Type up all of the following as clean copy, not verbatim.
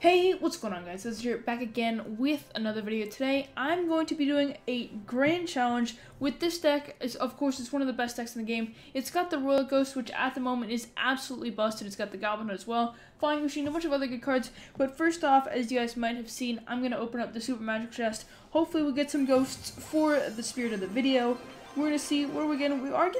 Hey, what's going on, guys? This is here back again with another video. Today I'm going to be doing a grand challenge with this deck. Of course, it's one of the best decks in the game. It's got the Royal Ghost, which at the moment is absolutely busted. It's got the Goblin as well, Flying Machine, a bunch of other good cards. But first off, as you guys might have seen, I'm going to open up the Super Magic Chest. Hopefully we'll get some ghosts for the spirit of the video. We're going to see what we're getting. We are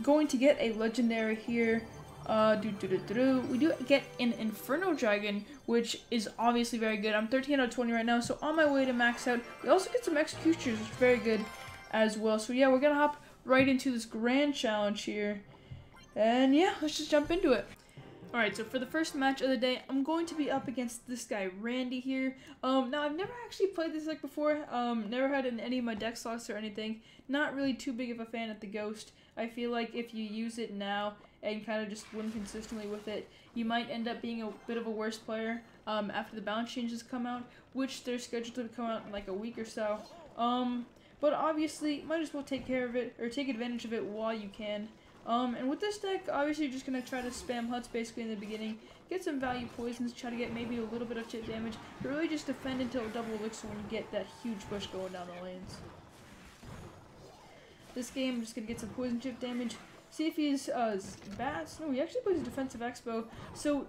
going to get a legendary here. We do get an Inferno Dragon, which is obviously very good. I'm 13 out of 20 right now, so on my way to max out. We also get some Executioners, which is very good as well. So yeah, we're gonna hop right into this grand challenge here. And yeah, let's just jump into it. Alright, so for the first match of the day, I'm going to be up against this guy, Randy, here. Now, I've never actually played this deck before. Never had it in any of my deck slots or anything. Not really too big of a fan of the Ghost. I feel like if you use it now and kind of just win consistently with it, you might end up being a bit of a worse player after the balance changes come out, which they're scheduled to come out in like a week or so. But obviously, might as well take care of it, or take advantage of it while you can. And with this deck, obviously you're just going to try to spam huts basically in the beginning, get some value poisons, try to get maybe a little bit of chip damage, but really just defend until double elixir when you get that huge push going down the lanes. This game, I'm just going to get some poison chip damage, see if he's bats. No, he actually plays a defensive Expo, so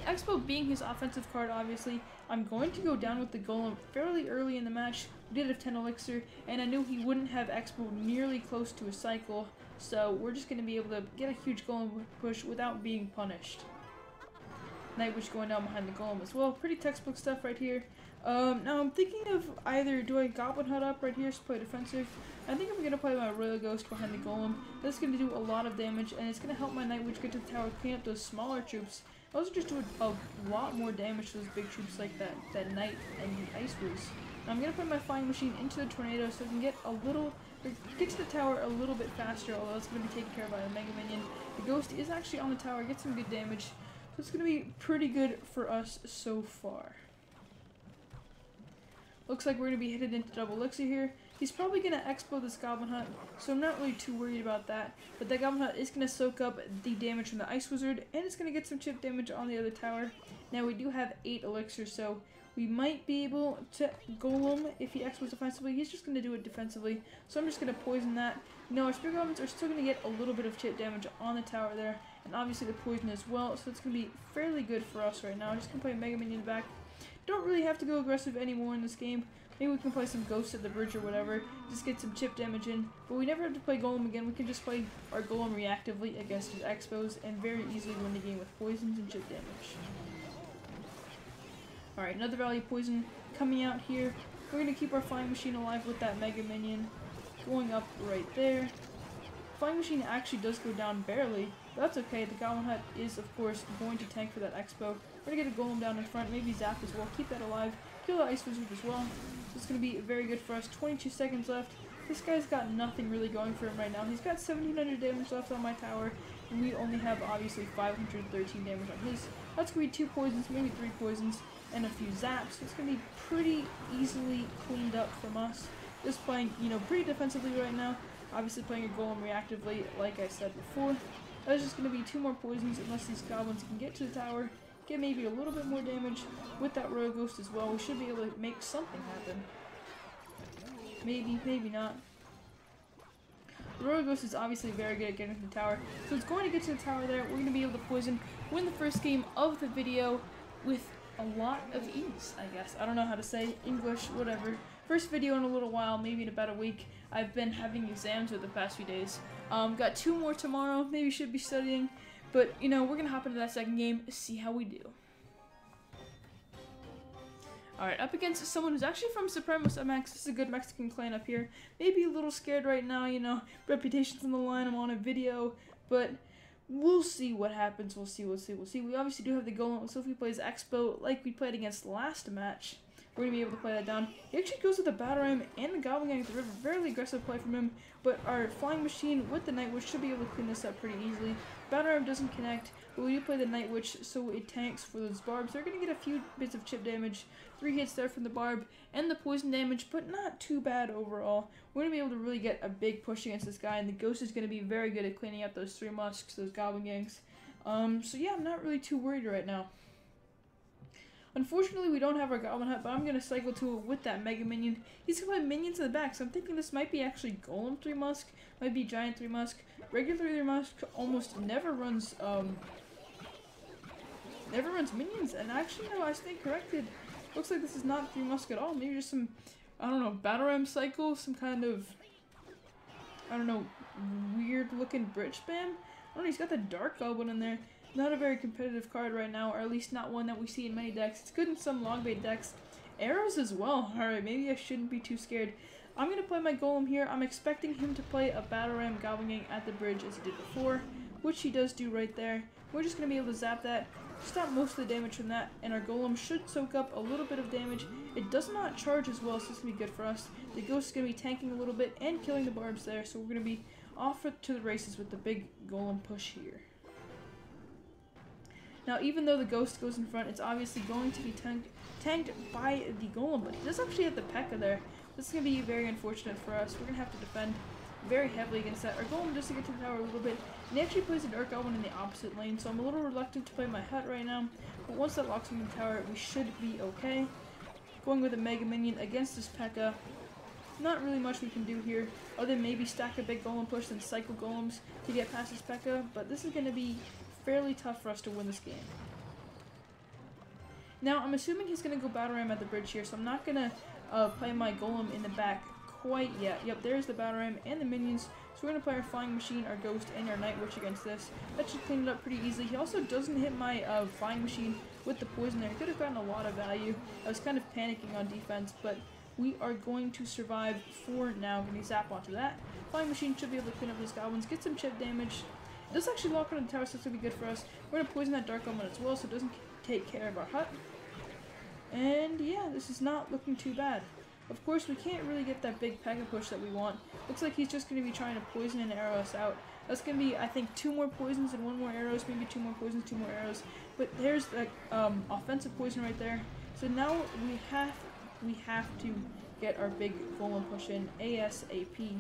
Expo being his offensive card, obviously, I'm going to go down with the Golem fairly early in the match. We did have 10 elixir, and I knew he wouldn't have Expo nearly close to a cycle, so we're just going to be able to get a huge Golem push without being punished. Night Witch going down behind the Golem as well. Pretty textbook stuff right here. Now I'm thinking of either do I Goblin Hut up right here to play defensive. I think I'm going to play my Royal Ghost behind the Golem. That's going to do a lot of damage, and it's going to help my Night Witch get to the tower, clean up those smaller troops. I also just do a lot more damage to those big troops like that Knight and the Ice Breeze. Now I'm going to put my Flying Machine into the Tornado so I can get to the tower a little bit faster, although it's going to be taken care of by a Mega Minion. The Ghost is actually on the tower, gets some good damage, so it's going to be pretty good for us so far. Looks like we're going to be headed into double elixir here. He's probably going to expo this Goblin Hut, so I'm not really too worried about that. But that Goblin Hut is going to soak up the damage from the Ice Wizard, and it's going to get some chip damage on the other tower. Now we do have 8 elixir, so we might be able to Golem if he expos defensively. He's just going to do it defensively, so I'm just going to poison that. Now our Spear Goblins are still going to get a little bit of chip damage on the tower there, and obviously the poison as well, so it's going to be fairly good for us right now. I'm just going to play Mega Minion back. Don't really have to go aggressive anymore in this game. Maybe we can play some Ghosts at the bridge or whatever, just get some chip damage in. But we never have to play Golem again. We can just play our Golem reactively against his Expos and very easily win the game with poisons and chip damage. Alright, another value poison coming out here. We're going to keep our Flying Machine alive with that Mega Minion going up right there. Flying Machine actually does go down barely, but that's okay. The Goblin Hut is, of course, going to tank for that Expo. We're going to get a Golem down in front, maybe Zap as well, keep that alive, kill the Ice Wizard as well. So it's going to be very good for us. 22 seconds left. This guy's got nothing really going for him right now. He's got 1700 damage left on my tower, and we only have, obviously, 513 damage on his. That's going to be 2 poisons, maybe 3 poisons, and a few zaps. So it's going to be pretty easily cleaned up from us. Just playing, pretty defensively right now. Obviously playing a Golem reactively, like I said before. That's just going to be 2 more poisons unless these goblins can get to the tower, get maybe a little bit more damage with that Royal Ghost as well. We should be able to make something happen. Maybe, maybe not. The Royal Ghost is obviously very good at getting to the tower, so it's going to get to the tower there. We're going to be able to poison, win the first game of the video with a lot of ease, I guess. I don't know how to say English, whatever. First video in a little while, maybe in about a week. I've been having exams over the past few days. Got 2 more tomorrow, maybe should be studying. But, we're going to hop into that second game, see how we do. Alright, up against someone who's actually from Supremos MX. This is a good Mexican clan up here. Maybe a little scared right now, reputation's on the line, I'm on a video. But we'll see what happens, we'll see. We obviously do have the Golem, so if he plays Expo like we played against last match, we're going to be able to play that down. He actually goes with the Battle Ram and the Goblin Gang at the river. Very aggressive play from him, but our Flying Machine with the Night Witch should be able to clean this up pretty easily. Battle Ram doesn't connect, but we do play the Night Witch, so it tanks for those barbs. They're going to get a few bits of chip damage, 3 hits there from the barb, and the poison damage, but not too bad overall. We're going to be able to really get a big push against this guy, and the Ghost is going to be very good at cleaning up those 3 musks, those Goblin Gangs. So yeah, I'm not really too worried right now. Unfortunately, we don't have our Goblin Hut, but I'm going to cycle to it with that Mega Minion. He's going to put minions in the back, so I'm thinking this might be actually Golem 3 Musk, might be Giant 3 Musk. Regular 3 Musk almost never runs minions, and actually, no, I stand corrected. Looks like this is not 3 Musk at all. Maybe just some, I don't know, Battle Ram cycle, some kind of, I don't know, weird looking bridge spam. I don't know, he's got the Dark Goblin in there. Not a very competitive card right now, or at least not one that we see in many decks. It's good in some long bait decks. Arrows as well. Alright, maybe I shouldn't be too scared. I'm going to play my Golem here. I'm expecting him to play a Battle Ram Goblin Gang at the bridge as he did before, which he does do right there. We're just going to be able to zap that, stop most of the damage from that, and our Golem should soak up a little bit of damage. It does not charge as well, so this is going to be good for us. The Ghost is going to be tanking a little bit and killing the barbs there, so we're going to be off to the races with the big Golem push here. Now, even though the Ghost goes in front, it's obviously going to be tanked by the Golem, but he does actually have the P.E.K.K.A. there. This is going to be very unfortunate for us. We're going to have to defend very heavily against that. Our Golem does get to the tower a little bit, and he actually plays a Dark Goblin in the opposite lane, so I'm a little reluctant to play my Hut right now, but once that locks him in the tower, we should be okay. Going with a Mega Minion against this P.E.K.K.A. Not really much we can do here, other than maybe stack a big Golem push and cycle Golems to get past this P.E.K.K.A., but this is going to be fairly tough for us to win this game. Now, I'm assuming he's going to go Battle Ram at the bridge here, so I'm not going to play my Golem in the back quite yet. Yep, there's the Battle Ram and the minions, so we're going to play our Flying Machine, our Ghost, and our Night Witch against this. That should clean it up pretty easily. He also doesn't hit my Flying Machine with the poison there. He could have gotten a lot of value. I was kind of panicking on defense, but we are going to survive for now. Going to zap onto that. Flying Machine should be able to clean up these goblins, get some chip damage. It does actually lock on the tower, so it's going to be good for us. We're going to poison that Dark Goblin as well, so it doesn't take care of our Hut. And yeah, this is not looking too bad. Of course, we can't really get that big P.E.K.K.A. push that we want. Looks like he's just going to be trying to poison and arrow us out. That's going to be, I think, 2 more poisons and 1 more arrows, maybe 2 more poisons, 2 more arrows. But there's the offensive poison right there. So now we have to get our big Golem push in ASAP. We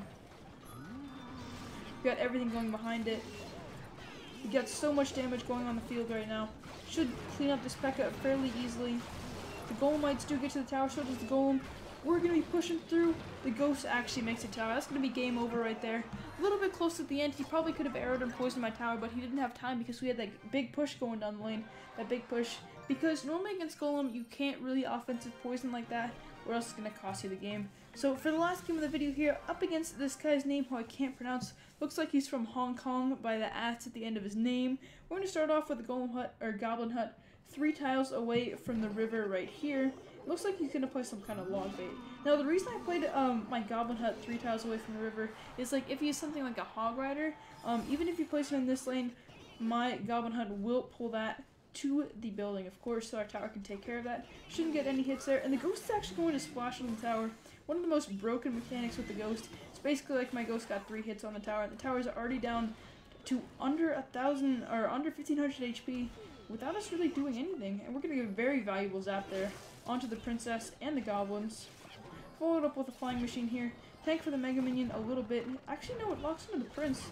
got everything going behind it. We got so much damage going on the field right now. Should clean up this P.E.K.K.A. fairly easily. The Golemites do get to the tower, so does the Golem. We're going to be pushing through. The Ghost actually makes it tower. That's going to be game over right there. A little bit close at the end. He probably could have arrowed and poisoned my tower, but he didn't have time because we had that big push going down the lane. That big push. Because normally against Golem, you can't really offensive poison like that, or else it's going to cost you the game. So for the last game of the video here, up against this guy's name who I can't pronounce, looks like he's from Hong Kong by the ats at the end of his name. We're going to start off with the Golem Hut, or Goblin Hut, 3 tiles away from the river right here. It looks like he's going to play some kind of log bait. Now, the reason I played my Goblin Hut 3 tiles away from the river is, like, if he has something like a Hog Rider, even if you place him in this lane, my Goblin Hut will pull that to the building, of course, so our tower can take care of that. Shouldn't get any hits there, and the Ghost is actually going to splash on the tower. One of the most broken mechanics with the Ghost. It's basically like my Ghost got 3 hits on the tower, and the tower is already down to under 1,000 or under 1,500 HP without us really doing anything, and we're going to get a very valuable zap there onto the Princess and the Goblins. Followed up with a Flying Machine here. Tank for the Mega Minion a little bit. Actually, no, it locks into the Prince,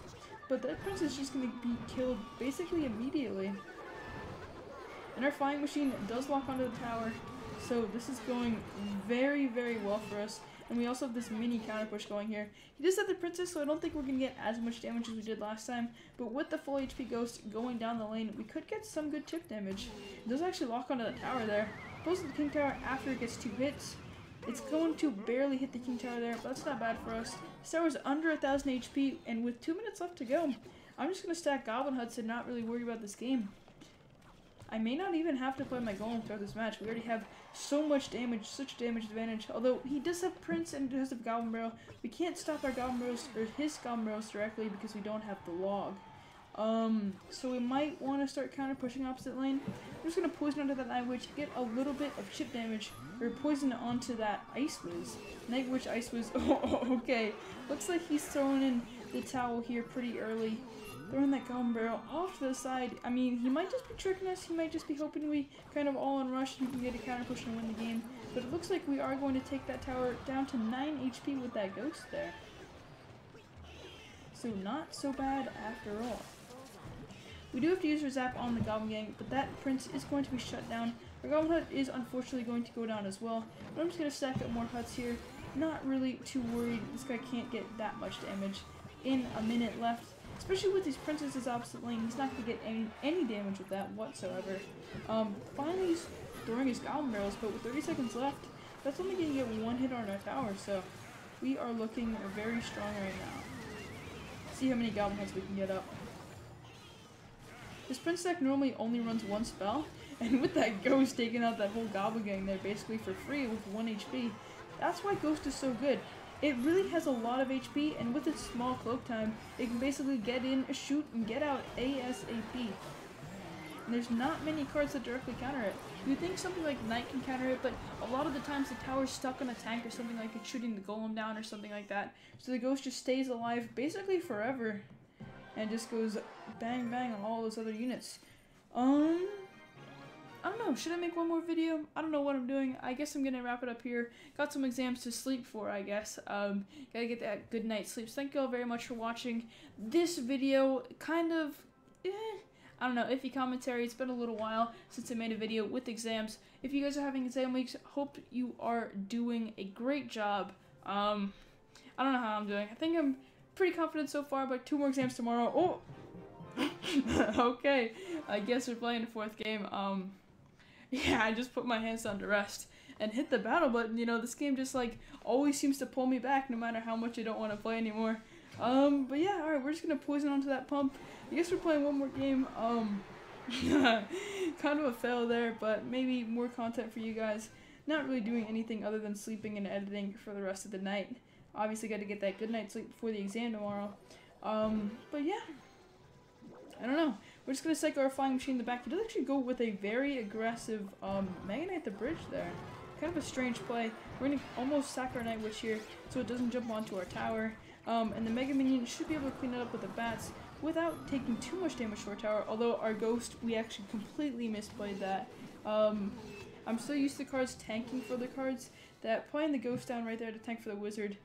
but that Prince is just going to be killed basically immediately. And our Flying Machine does lock onto the tower, so this is going very, very well for us. And we also have this mini counter push going here. He does have the Princess, so I don't think we're going to get as much damage as we did last time. But with the full HP Ghost going down the lane, we could get some good chip damage. It does actually lock onto the tower there. Goes to the King Tower after it gets 2 hits. It's going to barely hit the King Tower there, but that's not bad for us. This tower is under 1,000 HP, and with 2 minutes left to go, I'm just going to stack Goblin Huts and not really worry about this game. I may not even have to play my Golem throughout this match. We already have so much damage, such damage advantage. Although he does have Prince and does have Goblin Barrel, we can't stop our Goblin Barrels or his Goblin Barrels directly because we don't have the log. So we might want to start counter pushing opposite lane. I'm just going to poison onto that Night Witch, get a little bit of chip damage, or poison onto that Ice Wiz. Night Witch, Ice Wiz. Oh, okay. Looks like he's throwing in the towel here pretty early. Throwing that Golem Barrel off to the side. I mean, he might just be tricking us. He might just be hoping we kind of all in rush and we can get a counter push and win the game. But it looks like we are going to take that tower down to 9 HP with that Ghost there. So not so bad after all. We do have to use our Zap on the Goblin Gang, but that Prince is going to be shut down. Our Goblin Hut is unfortunately going to go down as well. But I'm just going to stack up more huts here. Not really too worried. This guy can't get that much damage in a minute left. Especially with these Princesses opposite lane, he's not going to get any damage with that whatsoever. Finally he's throwing his Goblin Barrels, but with 30 seconds left, that's only going to get one hit on our tower, so we are looking very strong right now. See how many Goblin Heads we can get up. This Prince deck normally only runs one spell, and with that Ghost taking out that whole Goblin Gang there basically for free with 1 HP, that's why Ghost is so good. It really has a lot of HP, and with its small cloak time, it can basically get in, shoot, and get out ASAP. And there's not many cards that directly counter it. You'd think something like Knight can counter it, but a lot of the times the tower's stuck on a tank or something like it's shooting the Golem down or something like that. So the Ghost just stays alive basically forever, and just goes bang bang on all those other units. I don't know, should I make one more video? I don't know what I'm doing. I guess I'm gonna wrap it up here. Got some exams to sleep for, I guess. Gotta get that good night's sleep. So thank you all very much for watching this video. Kind of, I don't know, iffy commentary. It's been a little while since I made a video with exams. If you guys are having exam weeks, hope you are doing a great job. I don't know how I'm doing. I think I'm pretty confident so far, but 2 more exams tomorrow. Oh! Okay, I guess we're playing the 4th game. Yeah, I just put my hands down to rest and hit the battle button. You know, this game just like always seems to pull me back no matter how much I don't want to play anymore. But yeah, alright, we're just gonna poison onto that pump. I guess we're playing one more game. Kind of a fail there, but maybe more content for you guys. Not really doing anything other than sleeping and editing for the rest of the night. Obviously got to get that good night's sleep before the exam tomorrow. But yeah, I don't know. We're just going to cycle our Flying Machine in the back. He does actually go with a very aggressive Mega Knight at the bridge there. Kind of a strange play. We're going to almost sack our Night Witch here so it doesn't jump onto our tower. And the Mega Minion should be able to clean it up with the bats without taking too much damage to our tower. Although our Ghost, we actually completely misplayed that. I'm so used to cards tanking for the cards that playing the Ghost down right there to tank for the Wizard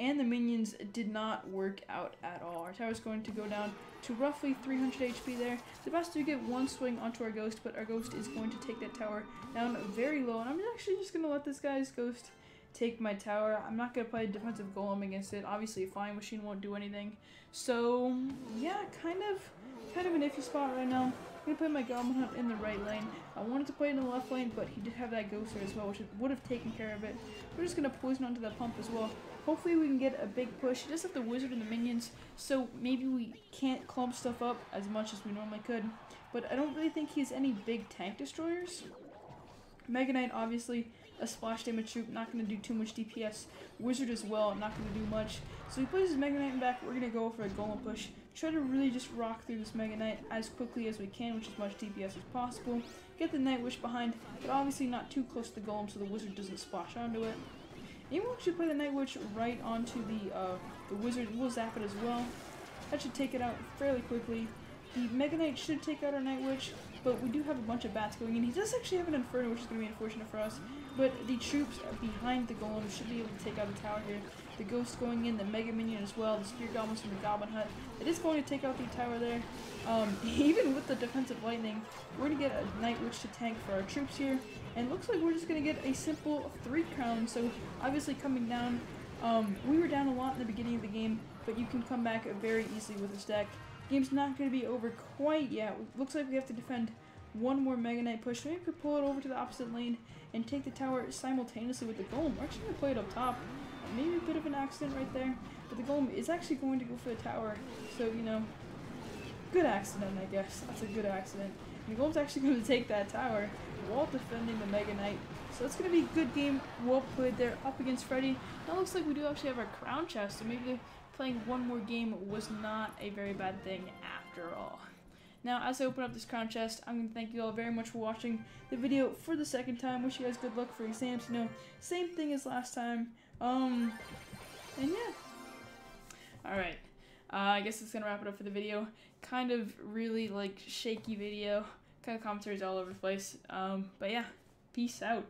and the minions did not work out at all. Our tower's going to go down to roughly 300 HP there. The best do get one swing onto our Ghost, but our Ghost is going to take that tower down very low. And I'm actually just going to let this guy's Ghost take my tower. I'm not going to play a defensive Golem against it. Obviously, a Flying Machine won't do anything. So, yeah, kind of an iffy spot right now. I'm going to play my Goblin Hunt in the right lane. I wanted to play it in the left lane, but he did have that Ghost there as well, which would have taken care of it. We're just going to poison onto that pump as well. Hopefully we can get a big push. He does have the Wizard and the minions, so maybe we can't clump stuff up as much as we normally could. But I don't really think he has any big tank destroyers. Mega Knight, obviously, a splash damage troop, not going to do too much DPS. Wizard as well, not going to do much. So he plays his Mega Knight in back. We're going to go for a Golem push. Try to really just rock through this Mega Knight as quickly as we can, which is as much DPS as possible. Get the Night Witch behind, but obviously not too close to the Golem so the Wizard doesn't splash onto it. And we'll actually play the Night Witch right onto the Wizard. We'll zap it as well. That should take it out fairly quickly. The Mega Knight should take out our Night Witch, but we do have a bunch of bats going in. He does actually have an Inferno, which is going to be unfortunate for us. But the troops behind the Golem should be able to take out the tower here. The Ghost going in, the Mega Minion as well, the Spear Goblins from the Goblin Hut. It is going to take out the tower there. Even with the defensive lightning, we're going to get a Night Witch to tank for our troops here. And it looks like we're just going to get a simple 3 crown. So obviously coming down, we were down a lot in the beginning of the game, but you can come back very easily with this deck. Game's not going to be over quite yet. Looks like we have to defend one more Mega Knight push. Maybe we could pull it over to the opposite lane and take the tower simultaneously with the Golem. We're actually going to play it up top. Maybe a bit of an accident right there. But the Golem is actually going to go for the tower. So, you know, good accident, I guess. That's a good accident. And the Golem's actually going to take that tower while defending the Mega Knight. So it's going to be a good game. Well played there up against Freddy. Now it looks like we do actually have our crown chest. So maybe playing one more game was not a very bad thing after after all. Now, as I open up this crown chest, I'm going to thank you all very much for watching the video for the second time. Wish you guys good luck for exams. You know, same thing as last time. And yeah. Alright. I guess that's going to wrap it up for the video. Kind of really, like, shaky video. Kind of commentaries all over the place. But yeah. Peace out.